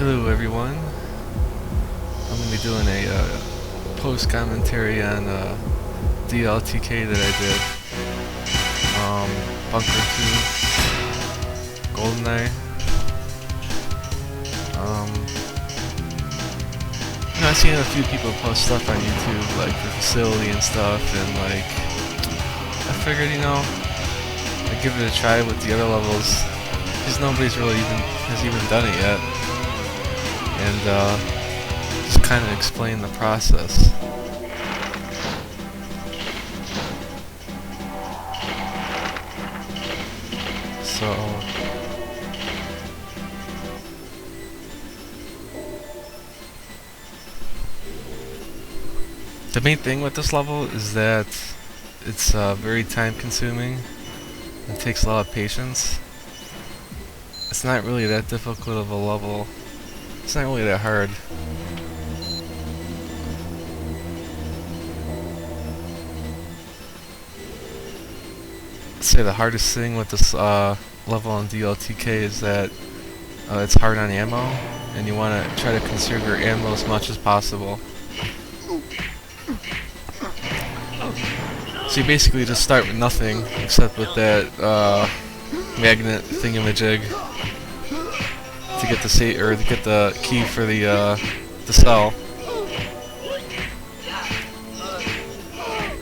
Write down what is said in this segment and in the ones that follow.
Hello everyone. I'm going to be doing a post commentary on DLTK that I did. Bunker 2, Goldeneye. I've seen a few people post stuff on YouTube, like the facility and stuff, and like I figured, I'd give it a try with the other levels, because nobody's really has even done it yet, and just kind of explain the process. So the main thing with this level is that it's very time consuming and takes a lot of patience. It's not really that difficult of a level. It's not really that hard. I'd say the hardest thing with this level on DLTK is that it's hard on ammo, and you want to try to conserve your ammo as much as possible. So you basically just start with nothing, except with that magnet thingamajig to get the key for the cell.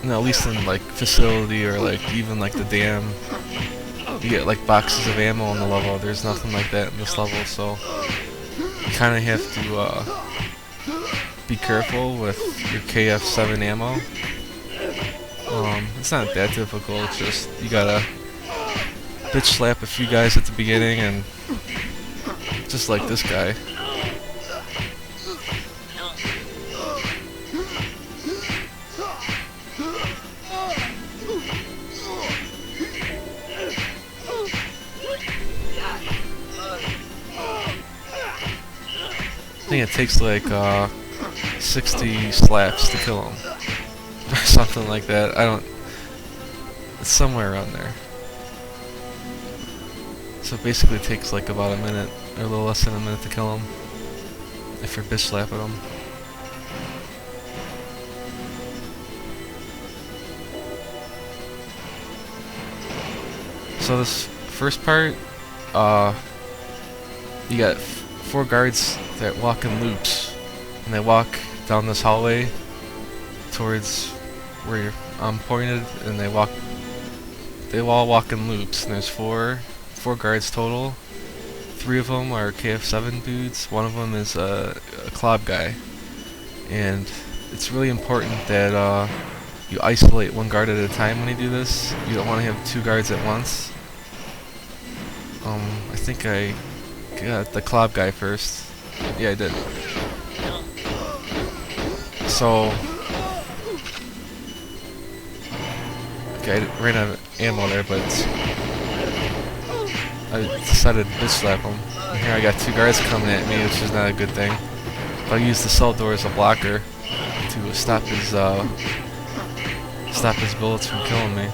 And at least in like facility or like even like the dam, you get like boxes of ammo on the level. There's nothing like that in this level, so you kind of have to be careful with your KF7 ammo. It's not that difficult, it's just you gotta bitch slap a few guys at the beginning, and just like this guy. I think it takes like 60 slaps to kill him. Or something like that. It's somewhere around there. So it basically takes like about a minute, or a little less than a minute to kill him, if you're bitch slapping him. So this first part, you got 4 guards that walk in loops, and they walk down this hallway towards where I'm pointed, and they all walk in loops, and there's four guards total. 3 of them are KF7 dudes, one of them is a club guy, and it's really important that you isolate one guard at a time when you do this. You don't want to have 2 guards at once. I think I got the club guy first. Yeah, I did. So I ran out of ammo there, but I decided to bitch slap him. And here I got 2 guards coming at me, which is not a good thing. But I used the cell door as a blocker to stop his bullets from killing me.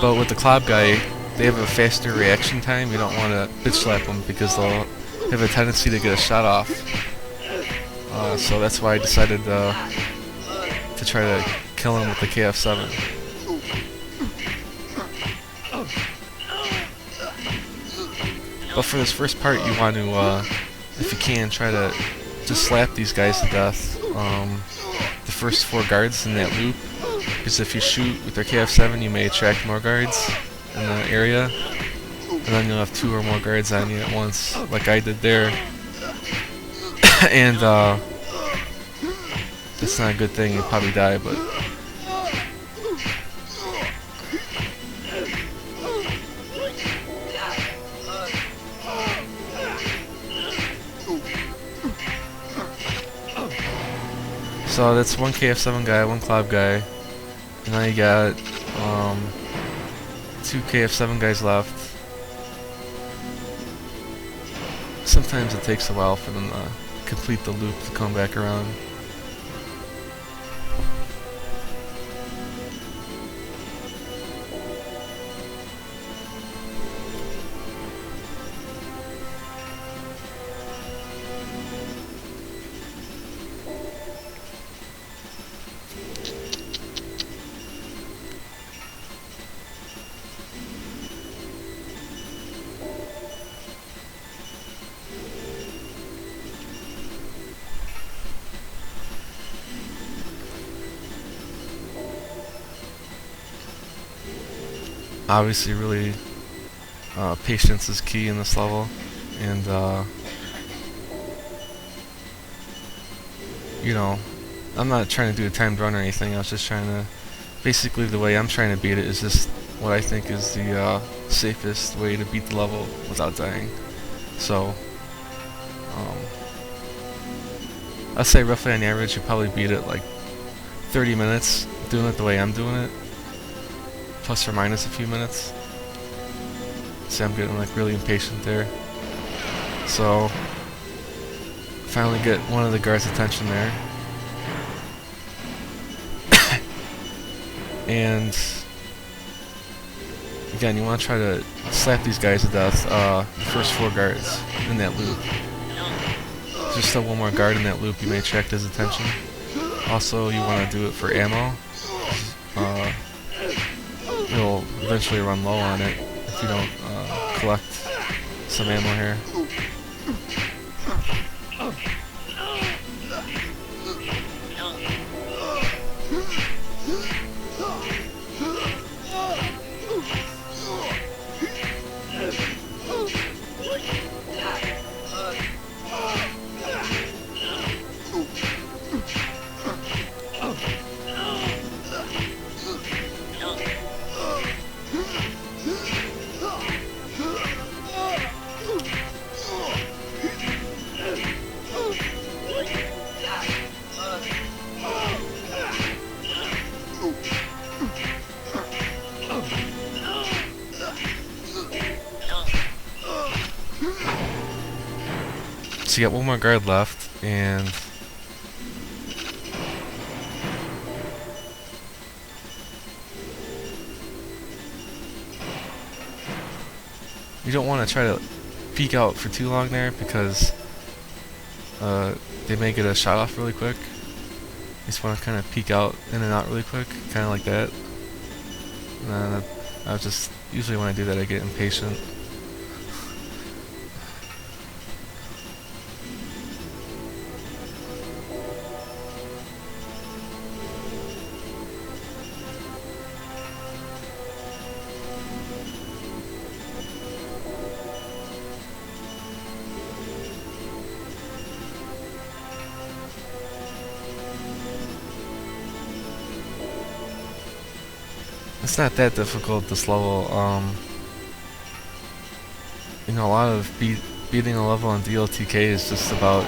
But with the club guy, they have a faster reaction time. You don't want to bitch slap them because they'll have a tendency to get a shot off. So that's why I decided to try to kill him with the KF7. But for this first part, you want to, if you can, try to just slap these guys to death. The first 4 guards in that loop, because if you shoot with their KF7, you may attract more guards in the area, and then you'll have 2 or more guards on you at once, like I did there. And that's not a good thing. You'll probably die, but so that's 1 KF7 guy, 1 club guy, and now you got 2 KF7 guys left. Sometimes it takes a while for them to complete the loop to come back around. obviously really patience is key in this level, and you know, I'm not trying to do a timed run or anything. I was just trying to, basically the way I'm trying to beat it is just what I think is the safest way to beat the level without dying. So I'd say roughly on average you probably beat it like 30 minutes doing it the way I'm doing it, plus or minus a few minutes. See, I'm getting like really impatient there. So finally get one of the guards' attention there. And again, you want to try to slap these guys to death, the first 4 guards in that loop. There's still one more guard in that loop, you may attract his attention. Also, you want to do it for ammo. You'll eventually run low on it if you don't collect some ammo here. So you got one more guard left, and you don't want to try to peek out for too long there because they may get a shot off really quick. You just want to kind of peek out in and out really quick, kind of like that. And I just, usually when I do that I get impatient. It's not that difficult, this level. You know, a lot of beating a level on DLTK is just about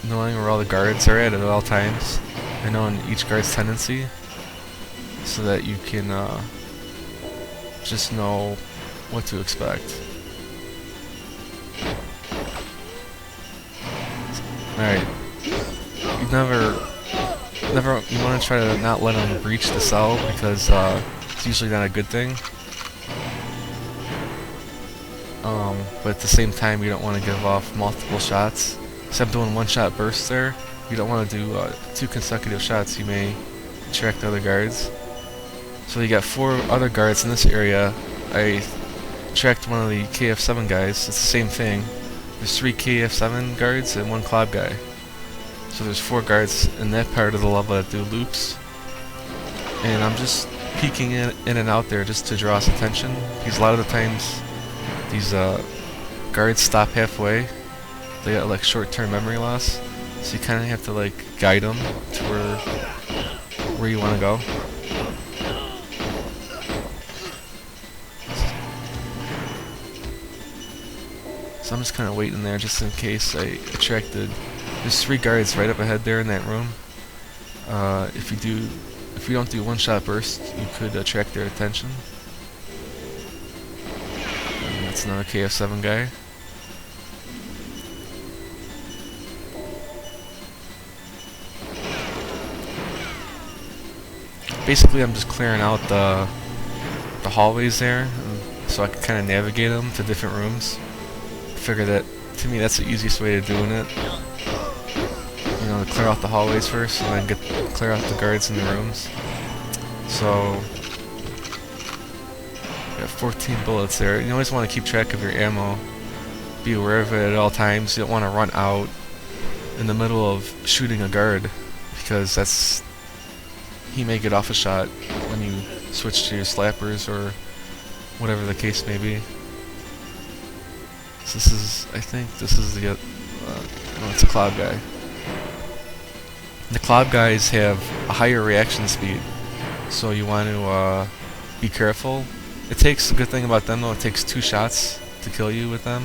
knowing where all the guards are at all times, and knowing each guard's tendency, so that you can just know what to expect. Alright, you want to try to not let them breach the cell because it's usually not a good thing. But at the same time, you don't want to give off multiple shots. So I'm doing one-shot bursts there. You don't want to do 2 consecutive shots. You may attract other guards. So you got 4 other guards in this area. I tracked one of the KF7 guys. It's the same thing. There's 3 KF7 guards and 1 Clob guy. So there's 4 guards in that part of the level that do loops. And I'm just peeking in and out there just to draw his attention, because a lot of the times these guards stop halfway. They got like short-term memory loss, so you kind of have to like guide them to where you want to go. So I'm just kind of waiting there just in case I attracted. There's 3 guards right up ahead there in that room. If you don't do one-shot burst, you could attract their attention. And that's another KF7 guy. Basically, I'm just clearing out the hallways there, so I can kind of navigate them to different rooms. I figure that, to me, that's the easiest way of doing it. You know, to clear out the hallways first, and then clear out the guards in the rooms. So, got 14 bullets there. You always want to keep track of your ammo. Be aware of it at all times. You don't want to run out in the middle of shooting a guard, because he may get off a shot when you switch to your slappers, or whatever the case may be. So this is, I think this is the, no, it's a cloud guy. The cloud guys have a higher reaction speed, so you want to be careful. It takes, a good thing about them though, it takes 2 shots to kill you with them.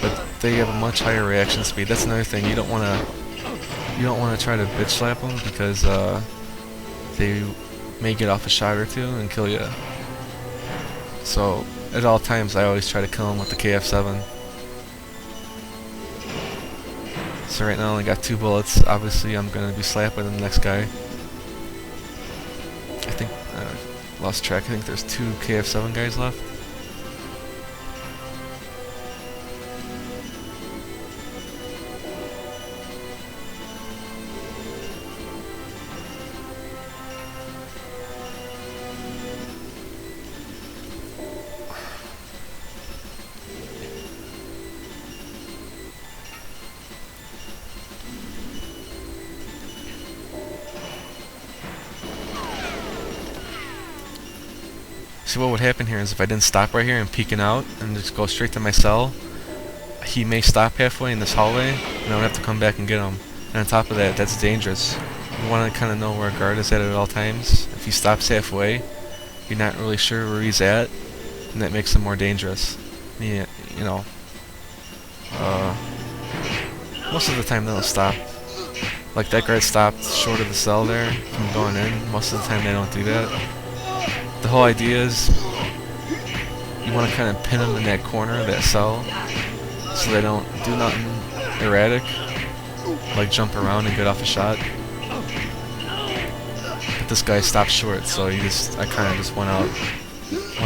But they have a much higher reaction speed. That's another thing. You don't want to try to bitch slap them because they may get off a shot or 2 and kill you. So at all times, I always try to kill them with the KF7. So right now I only got 2 bullets. Obviously, I'm gonna be slapping the next guy. I think lost track. I think there's 2 KF7 guys left. See, what would happen here is if I didn't stop right here and peeking out and just go straight to my cell, he may stop halfway in this hallway and I would have to come back and get him. And on top of that, that's dangerous. You want to kind of know where a guard is at all times. If he stops halfway, you're not really sure where he's at, and that makes him more dangerous. You know, most of the time they'll stop. Like that guard stopped short of the cell there from going in. Most of the time they don't do that. The whole idea is you want to kind of pin them in that corner, that cell, so they don't do nothing erratic, like jump around and get off a shot. But this guy stopped short, so I kind of just went out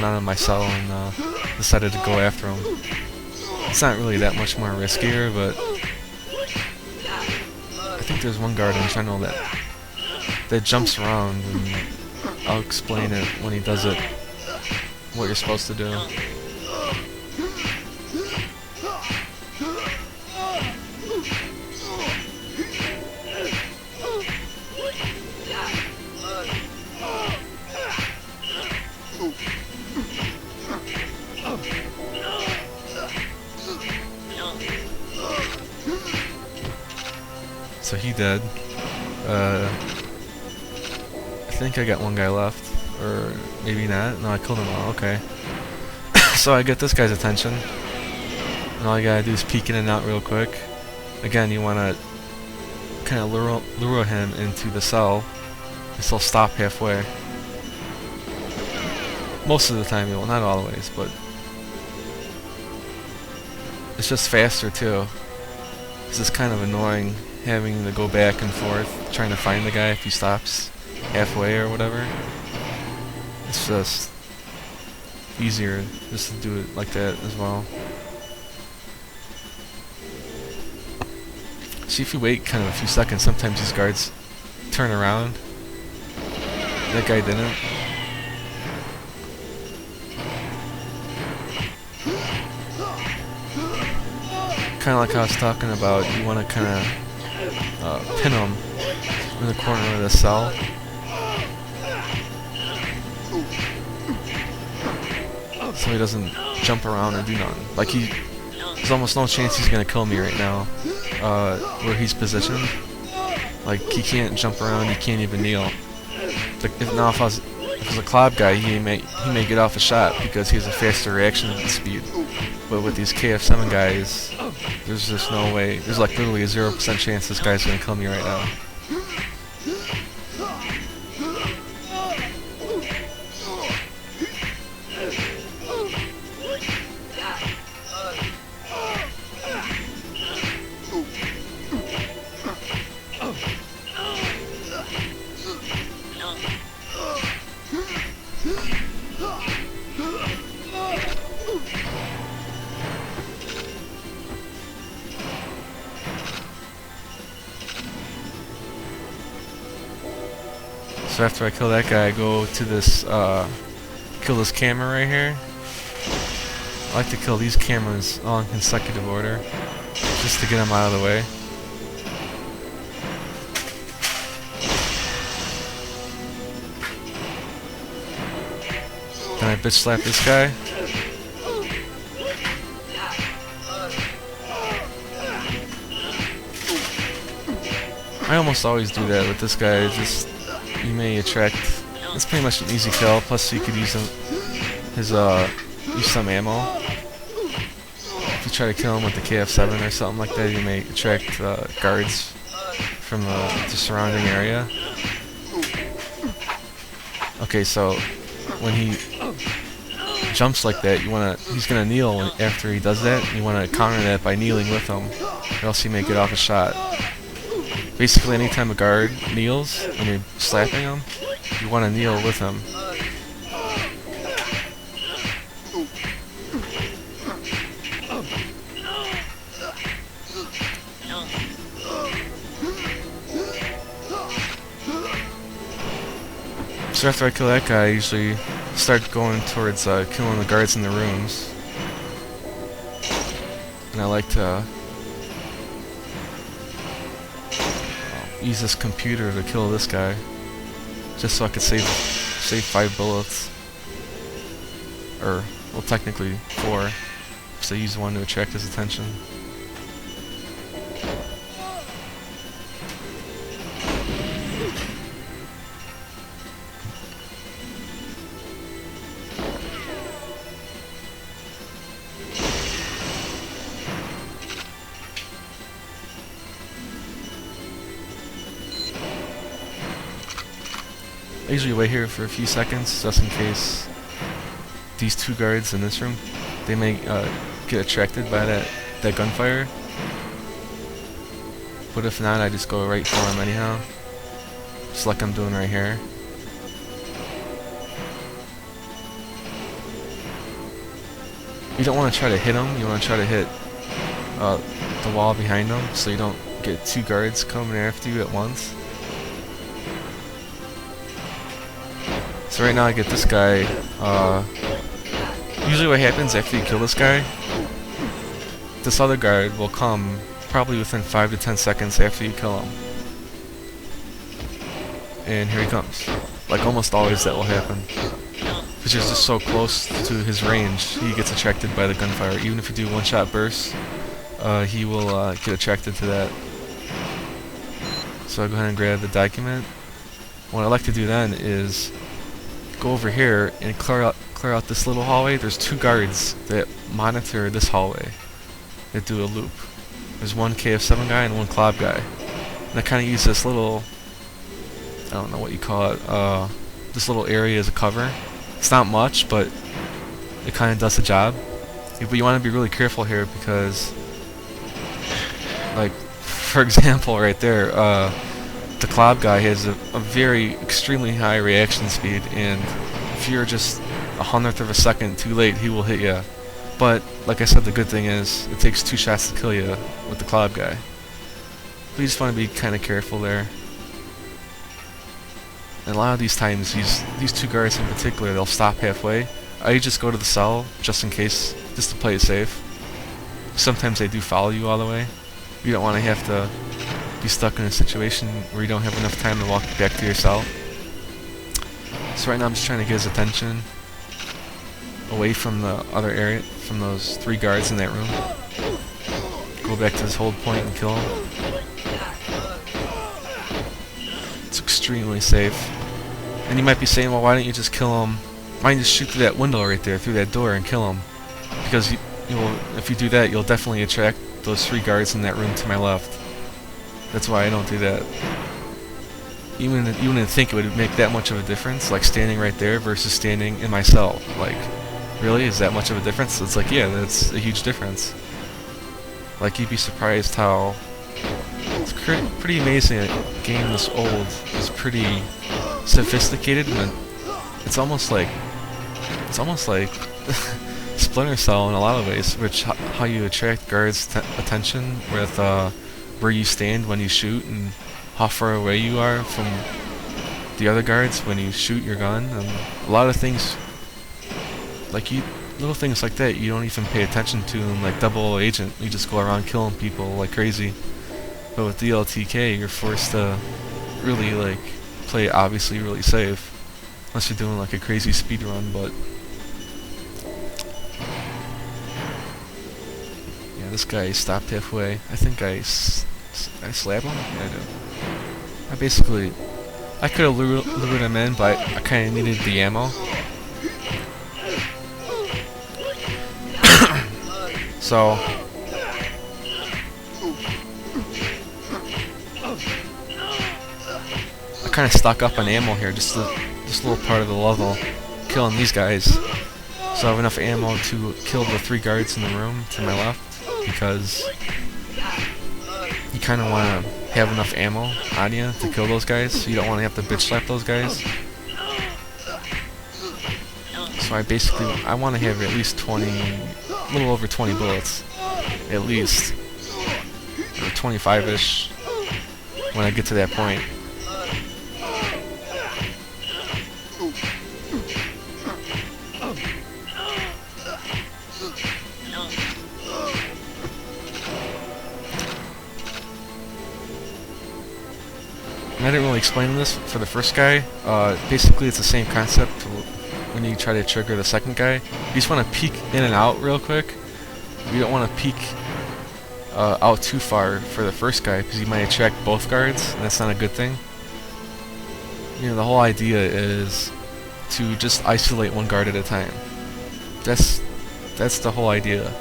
of my cell and decided to go after him. It's not really that much more riskier, but I think there's one guard in channel that jumps around, and I'll explain it when he does it, what you're supposed to do. So he dead. I think I got one guy left, or maybe not. No, I killed them all. Okay. So I get this guy's attention, and all you gotta do is peek in and out real quick. Again, you wanna kind of lure him into the cell, and he'll stop halfway. Most of the time, he will, not always, but it's just faster too. It's just kind of annoying having to go back and forth trying to find the guy if he stops halfway or whatever. It's just easier just to do it like that as well. See, if you wait kind of a few seconds, sometimes these guards turn around. That guy didn't. Kind of like I was talking about, you want to kind of pin him in the corner of the cell. So he doesn't jump around and do nothing. Like there's almost no chance he's gonna kill me right now, where he's positioned. Like he can't jump around, he can't even kneel. Like if it was a cloud guy, he may get off a shot because he has a faster reaction speed. But with these KF7 guys, there's just no way. There's like literally a 0% chance this guy's gonna kill me right now. So after I kill that guy, I go to this, kill this camera right here. I like to kill these cameras all in consecutive order, just to get them out of the way. Then I bitch slap this guy. I almost always do that with this guy. Just you may attract. It's pretty much an easy kill. Plus, you could use use some ammo. If you try to kill him with the KF7 or something like that, you may attract guards from the surrounding area. Okay, so when he jumps like that, he's gonna kneel after he does that. You want to counter that by kneeling with him, or else he may get off a shot. Basically, anytime a guard kneels and you're slapping him, you want to kneel with him. So after I kill that guy, I usually start going towards killing the guards in the rooms. And I like to use this computer to kill this guy, just so I could save 5 bullets, or well, technically 4, because I use one to attract his attention. I usually wait here for a few seconds, just in case these 2 guards in this room, they may get attracted by that gunfire. But if not, I just go right for him anyhow, just like I'm doing right here. You don't want to try to hit him, you want to try to hit the wall behind him, so you don't get 2 guards coming after you at once. So right now I get this guy, usually what happens after you kill this guy, this other guard will come probably within 5 to 10 seconds after you kill him. And here he comes. Like almost always that will happen. Because you're just so close to his range, he gets attracted by the gunfire. Even if you do one-shot bursts, he will get attracted to that. So I'll go ahead and grab the document. What I like to do then is go over here and clear out this little hallway. There's 2 guards that monitor this hallway that do a loop. There's one KF7 guy and one Clob guy. And I kind of use this little, I don't know what you call it, this little area as a cover. It's not much, but it kind of does the job. But you want to be really careful here because, like, for example, right there, the Clob guy has a very extremely high reaction speed, and if you're just 100th of a second too late, he will hit you. But like I said, the good thing is it takes 2 shots to kill you with the Clob guy. But you just want to be kind of careful there. And a lot of these times, these 2 guards in particular, they'll stop halfway. I just go to the cell just in case, just to play it safe. Sometimes they do follow you all the way. You don't want to have to be stuck in a situation where you don't have enough time to walk back to your cell. So right now I'm just trying to get his attention away from the other area, from those 3 guards in that room. Go back to his hold point and kill him. It's extremely safe. And you might be saying, well, why don't you just kill him? Why don't you just shoot through that window right there, through that door, and kill him? Because you will, if you do that, you'll definitely attract those 3 guards in that room to my left. That's why I don't do that. You wouldn't think it would make that much of a difference, like standing right there versus standing in my cell. Like, really? Is that much of a difference? It's like, yeah, that's a huge difference. Like, you'd be surprised how it's pretty amazing that a game this old is pretty sophisticated, and it's almost like Splinter Cell in a lot of ways, which how you attract guards' attention with where you stand when you shoot and how far away you are from the other guards when you shoot your gun, and a lot of things like little things like that you don't even pay attention to in like Double Agent. You just go around killing people like crazy. But with DLTK, you're forced to really like play it obviously really safe, unless you're doing like a crazy speed run. But this guy stopped halfway. I think I slapped him? Yeah, I did. I could have lured him in, but I kind of needed the ammo. So I kind of stock up on ammo here, just this little part of the level, killing these guys. So I have enough ammo to kill the 3 guards in the room to my left, because you kind of want to have enough ammo on you to kill those guys, so you don't want to have to bitch slap those guys. So I want to have at least 20, a little over 20 bullets, at least, or 25-ish when I get to that point. I didn't really explain this for the first guy. Basically, it's the same concept when you try to trigger the second guy. You just want to peek in and out real quick. You don't want to peek out too far for the first guy, because you might attract both guards, and that's not a good thing. You know, the whole idea is to just isolate one guard at a time. That's the whole idea.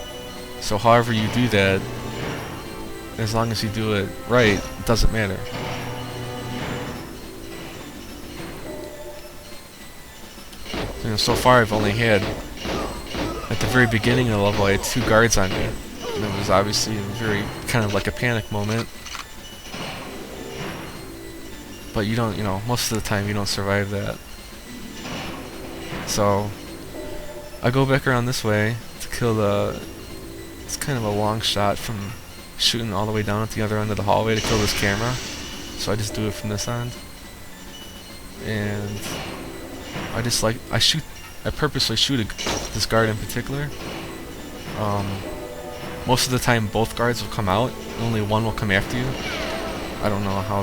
So however you do that, as long as you do it right, it doesn't matter. You know, so far I've only had, at the very beginning of the level, I had 2 guards on me. And it was obviously very, kind of like a panic moment. But you don't, most of the time you don't survive that. So, I go back around this way to kill it's kind of a long shot from shooting all the way down at the other end of the hallway to kill this camera. So I just do it from this end. And I purposely shoot this guard in particular. Most of the time both guards will come out, only one will come after you. I don't know how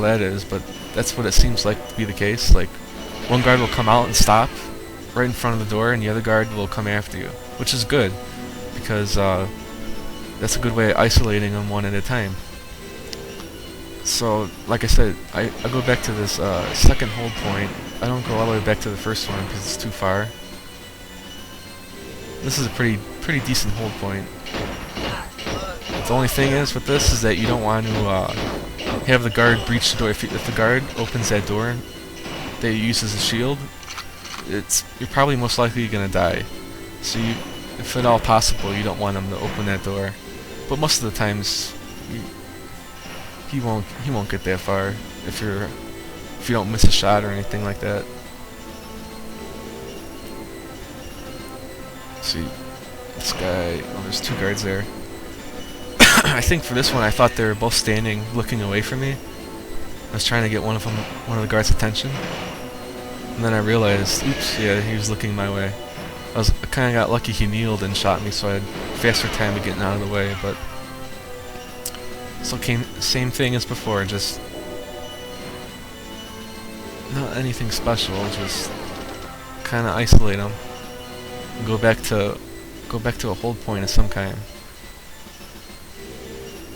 that is, but that's what it seems like to be the case. Like, one guard will come out and stop right in front of the door, and the other guard will come after you, which is good, because that's a good way of isolating them one at a time. So, like I said, I go back to this second hold point. I don't go all the way back to the first one because it's too far. This is a pretty decent hold point. The only thing is with this is that you don't want to have the guard breach the door. If the guard opens that door that you use as a shield, you're probably most likely gonna die. So if at all possible, you don't want him to open that door. But most of the times, he won't get that far if you don't miss a shot or anything like that. See, this guy. Oh, there's 2 guards there. I think for this one, I thought they were both standing, looking away from me. I was trying to get one of the guards' attention, and then I realized, oops, yeah, he was looking my way. I kind of got lucky. He kneeled and shot me, so I had faster time of getting out of the way. But so same thing as before, just not anything special. Just kind of isolate them. Go back to a hold point of some kind.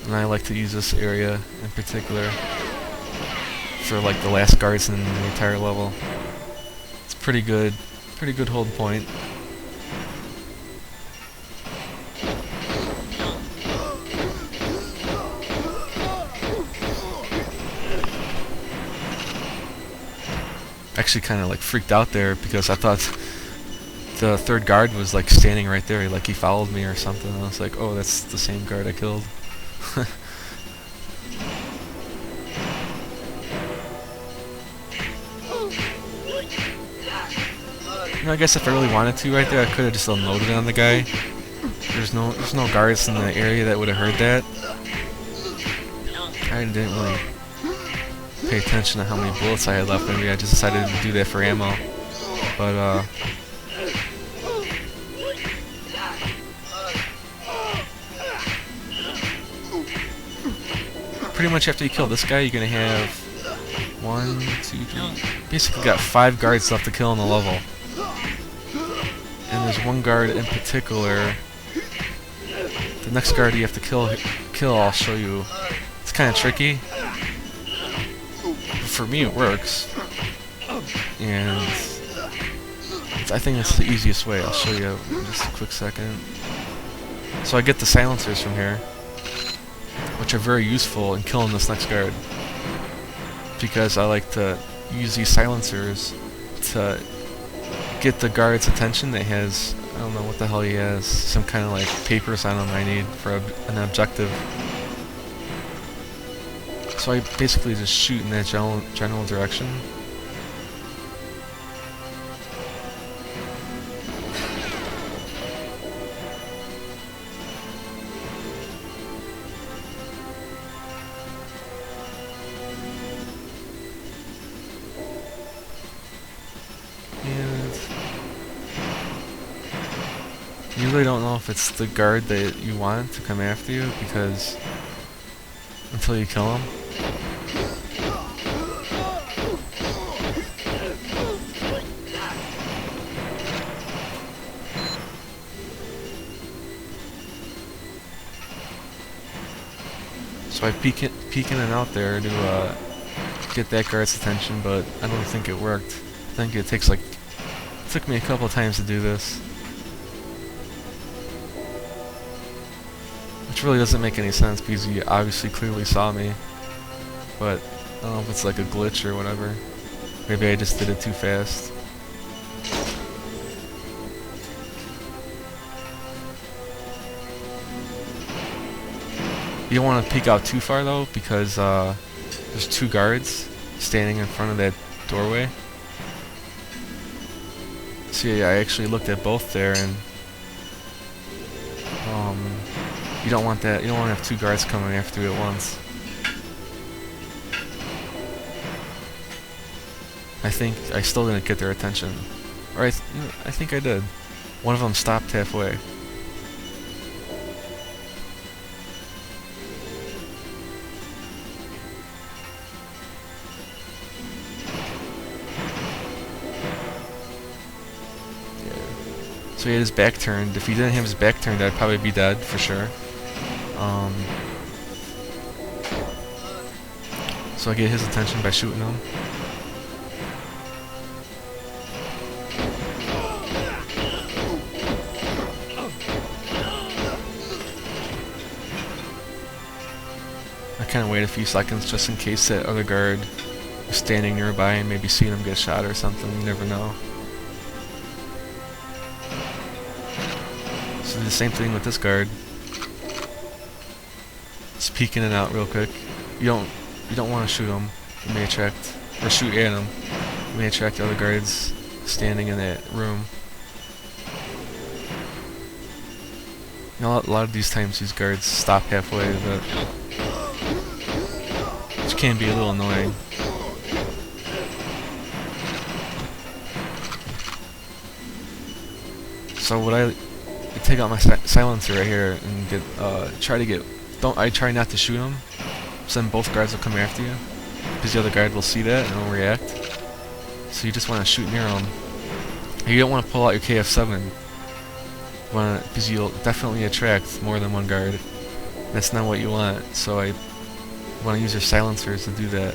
And I like to use this area in particular for like the last guards in the entire level. It's pretty good hold point. Actually kind of like freaked out there because I thought the 3rd guard was like standing right there, like he followed me or something. I was like, oh, that's the same guard I killed. I guess if I really wanted to right there, I could have just unloaded on the guy. There's no guards in the area that would have heard that. I didn't really pay attention to how many bullets I had left. Maybe I just decided to do that for ammo. But pretty much after you kill this guy, you're gonna have 1, 2, 3. Basically, got 5 guards left to kill in the level. And there's one guard in particular The next guard you have to kill, I'll show you. It's kind of tricky. But for me, it works, and I think it's the easiest way. I'll show you in just a quick second. So I get the silencers from here, which are very useful in killing this next guard, because I like to use these silencers to get the guard's attention that has, I don't know what the hell he has, some kind of like papers on him I need for an objective. So I basically just shoot in that general direction. You really don't know if it's the guard that you want to come after you, because until you kill him. So I peek in and out there to get that guard's attention, but I don't think it worked. I think it took me a couple of times to do this. Which really doesn't make any sense, because he obviously clearly saw me. But I don't know if it's like a glitch or whatever. Maybe I just did it too fast. You don't want to peek out too far though, because there's two guards standing in front of that doorway. So yeah, I actually looked at both there, and you don't want that. You don't want to have two guards coming after you at once. I think I still didn't get their attention. Or I think I did. One of them stopped halfway. So he had his back turned. If he didn't have his back turned, I'd probably be dead for sure. So I get his attention by shooting him. I kind of wait a few seconds just in case that other guard is standing nearby and maybe seeing him get shot or something. You never know. So do the same thing with this guard. Just peeking it out real quick. You don't want to shoot him. You may attract, or shoot at him. You may attract the other guards standing in that room. You know, a lot of these times these guards stop halfway, but which can be a little annoying. So what I take out my silencer right here and I try not to shoot him, so then both guards will come after you, because the other guard will see that and will react. So you just want to shoot near him. You don't want to pull out your KF7, because you'll definitely attract more than one guard. That's not what you want, so I want to use your silencers to do that.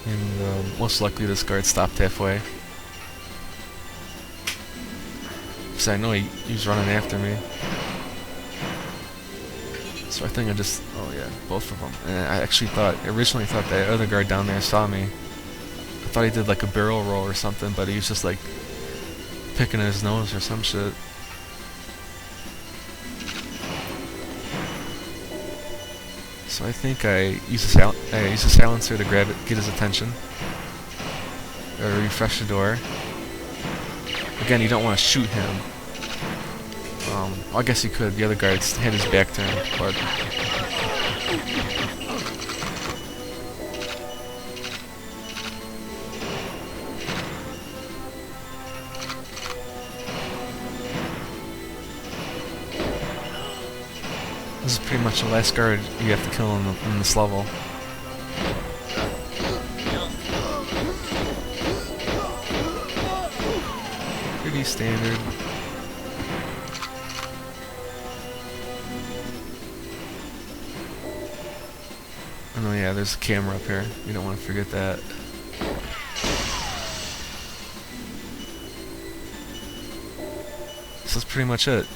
And most likely this guard stopped halfway. Because I know he was running after me. So I think oh yeah, both of them. And I actually originally thought that other guard down there saw me. I thought he did like a barrel roll or something, but he was just like picking at his nose or some shit. So I think I use a silencer to get his attention. Or refresh the door. Again, you don't want to shoot him. I guess you could. The other guards had his back turned, but this is pretty much the last guard you have to kill in this level. Pretty standard. Oh yeah, there's a camera up here. You don't want to forget that. So that's pretty much it.